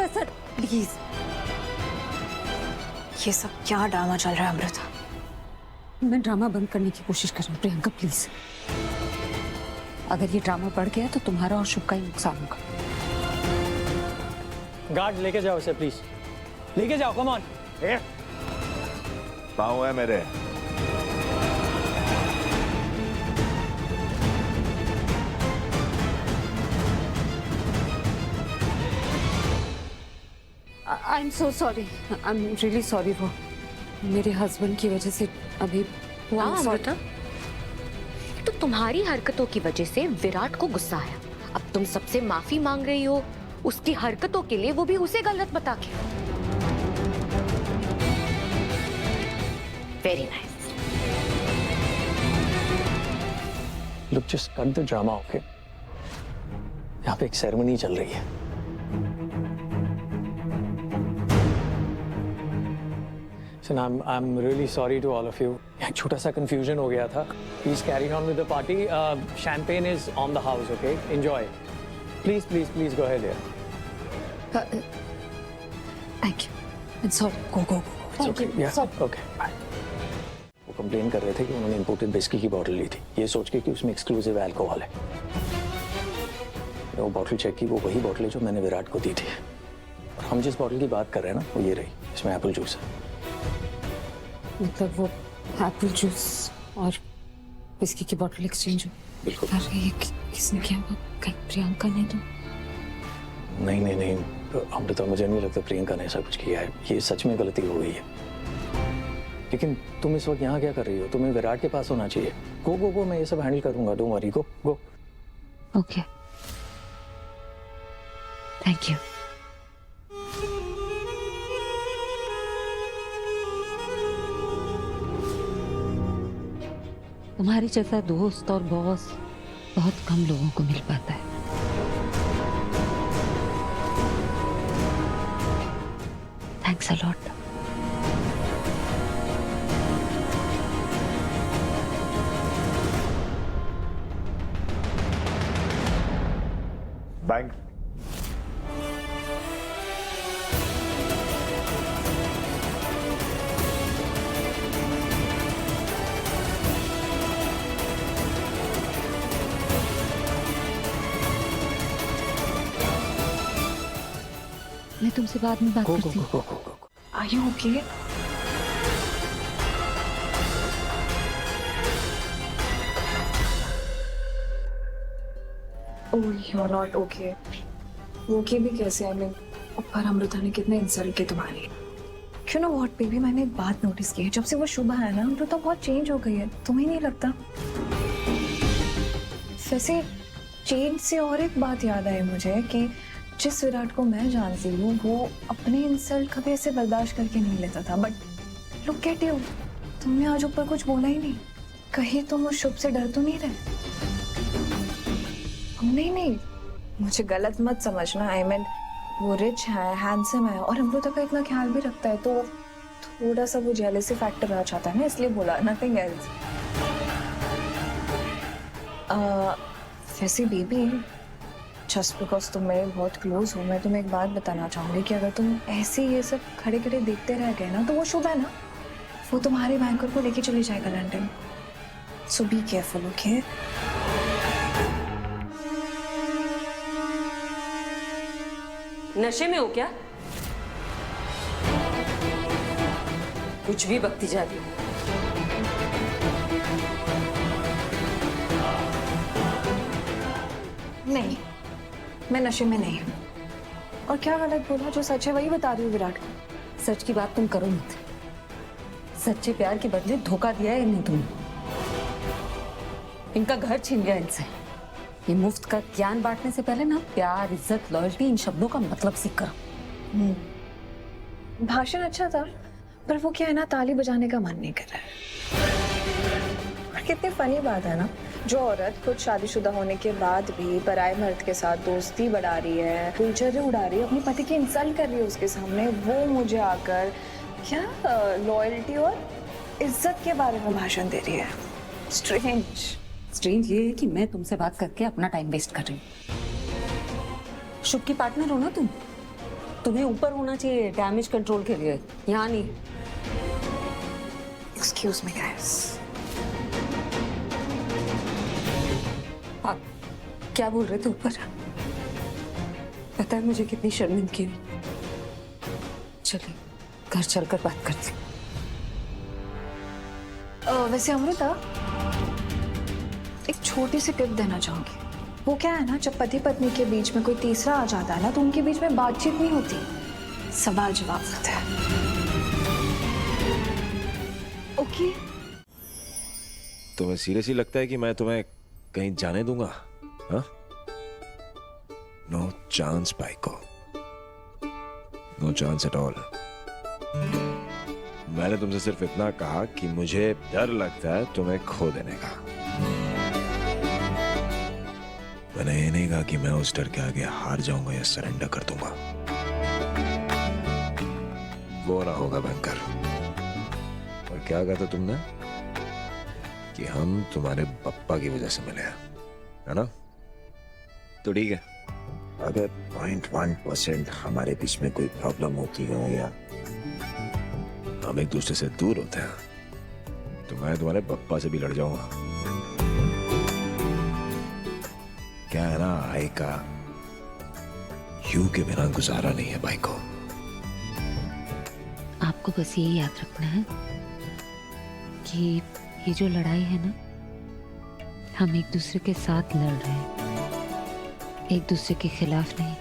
Sir please. ये सब क्या ड्रामा चल रहा है अमृता? मैं ड्रामा बंद करने की कोशिश कर रही हूँ प्रियंका, प्लीज। अगर ये ड्रामा बढ़ गया तो तुम्हारा और शुभ का ही नुकसान होगा। गार्ड लेके जाओ इसे प्लीज, लेके जाओ, कम ऑन। पाँव है मेरे। I am so sorry, I am really sorry. वो मेरे हस्बैंड की वजह से अभी अमृता, तो तुम्हारी हरकतों की वजह से विराट को गुस्सा आया। अब तुम सबसे माफी मांग रही हो उसकी हरकतों के लिए, वो भी उसे गलत बता के। Very nice. Look, just cut the drama, okay? यहाँ पे एक सेरेमनी चल रही है। I'm really sorry to all of you. एक छोटा सा confusion हो गया था. Please carry on with the party. Champagne is on the house, okay? Enjoy. Please, please, please go ahead here. Thank you. I'm sorry. Go, go, go. It's okay. Yeah. Okay. Bye. वो complain कर रहे थे कि उन्होंने imported whisky की bottle ली थी, ये सोच के कि उसमें एक्सक्लूसिव अल्कोहल है। वो बॉटल चेक की, वो वही बॉटल है जो मैंने विराट को दी थी। और हम जिस बॉटल की बात कर रहे हैं ना, वो ये रही, इसमें एप्पल जूस है। मतलब वो एप्पल जूस और विस्की की बोतल एक्सचेंज हो? बिल्कुल। अरे ये किसने किया? कहीं प्रियंका ने तो नहीं नहीं नहीं अमृता, मुझे नहीं लगता प्रियंका ने ऐसा कुछ किया है। ये सच में गलती हो गई है। लेकिन तुम इस वक्त यहाँ क्या कर रही हो? तुम्हें विराट के पास होना चाहिए। गो गो गो, मैं ये सब हैंडल करूंगा, don't worry. Go go. Okay, thank you. तुम्हारी जैसा दोस्त और बॉस बहुत कम लोगों को मिल पाता है। Thanks a lot. बैंक। मैं तुमसे बाद में बात गो गो करती गो हूँ। गो गो गो। Are you okay? Oh, you're not okay. Okay भी कैसे? I mean, ऊपर अमृता ने कितने इंसल्ट किए तुम्हारी। You know what, बेबी, मैंने एक बात नोटिस की है। जब से वो शुभ है ना, अमृता बहुत चेंज हो गई है। तुम्हें नहीं लगता? वैसे चेंज से और एक बात याद आई मुझे कि जिस विराट को मैं जानती हूँ वो अपने इंसल्ट कभी ऐसे बर्दाश्त करके नहीं लेता था। बट लुक एट यू, तुमने आज ऊपर कुछ बोला ही नहीं। कहीं तुम उस शुभ से डर तो नहीं रहे? नहीं नहीं, मुझे गलत मत समझना। आई मीन, वो रिच है, हैंडसम है और अमृता का इतना ख्याल भी रखता है, तो थोड़ा सा वो जेलसी फैक्टर आ जाता है ना, इसलिए बोला, नथिंग एल्स। वैसे बेबी, जस्ट बिकॉज तुम मेरे बहुत क्लोज हो, मैं तुम्हें एक बात बताना चाहूंगी कि अगर तुम ऐसे ये सब खड़े खड़े देखते रह गए ना, तो वो शुभ है ना, वो तुम्हारे बैंकर को लेके चले जाएगा London. So be careful, okay? नशे में हो क्या? कुछ भी बकती जा रही हो। नहीं, मैं नशे में नहीं हूँ। और क्या गलत बोला? जो सच है वही बता रही हूँ विराट को। सच की बात तुम करो मत। सच्चे प्यार के बदले धोखा दिया है नहीं तुमने। इनका घर छीन गया इनसे। ये मुफ्त का ज्ञान बांटने से पहले ना प्यार, इज्जत, लॉयल्टी, इन शब्दों का मतलब सीख करो। भाषण अच्छा था, पर वो क्या है ना, ताली बजाने का मन नहीं कर रहा है। और कितनी फनी बात है ना, जो औरत खुद शादीशुदा होने के बाद भी पराये मर्द के साथ दोस्ती बढ़ा रही है, गुलछर्रे उड़ा रही है, अपनी पति की इंसल्ट कर रही है उसके सामने, वो मुझे आकर क्या लॉयल्टी और इज्जत के बारे में भाषण दे रही है। स्ट्रेंज ये है कि मैं तुमसे बात करके अपना टाइम वेस्ट कर रही हूँ। शुभ की पार्टनर हो ना तुम, तुम्हें ऊपर होना चाहिए डैमेज कंट्रोल के लिए, यहाँ नहीं। Excuse me guys. आप क्या बोल रहे थे ऊपर? पता है मुझे कितनी शर्मिंदगी हुई। चलिए घर चलकर बात करते हैं। वैसे अमृता, एक छोटी सी टिप देना चाहूंगी। वो क्या है ना, जब पति पत्नी के बीच में कोई तीसरा आ जाता है ना, तो उनके बीच में बातचीत नहीं होती, सवाल जवाब होता है। ओके? तुम्हें सीरियसली लगता है कि मैं तुम्हें कहीं जाने दूंगा? हाँ? नो चांस बाइको, नो चांस एट ऑल। मैंने तुमसे सिर्फ इतना कहा कि मुझे डर लगता है तुम्हें खो देने का। मैंने ये नहीं कहा कि मैं उस डर के आगे हार जाऊंगा या सरेंडर कर दूंगा। वो ना होगा बैंकर। और क्या कहा था तुमने? कि हम तुम्हारे पप्पा की वजह से मिले हैं, है ना? तो ठीक है, अगर 0.1% हमारे बीच में कोई प्रॉब्लम होती हो या हम एक दूसरे से दूर होते हैं, तो मैं तुम्हारे पप्पा से भी लड़ जाऊंगा। क्या है ना, आई का यू के बिना गुजारा नहीं है भाई को। आपको बस ये याद रखना है कि ये जो लड़ाई है ना, हम एक दूसरे के साथ लड़ रहे हैं, एक दूसरे के खिलाफ नहीं।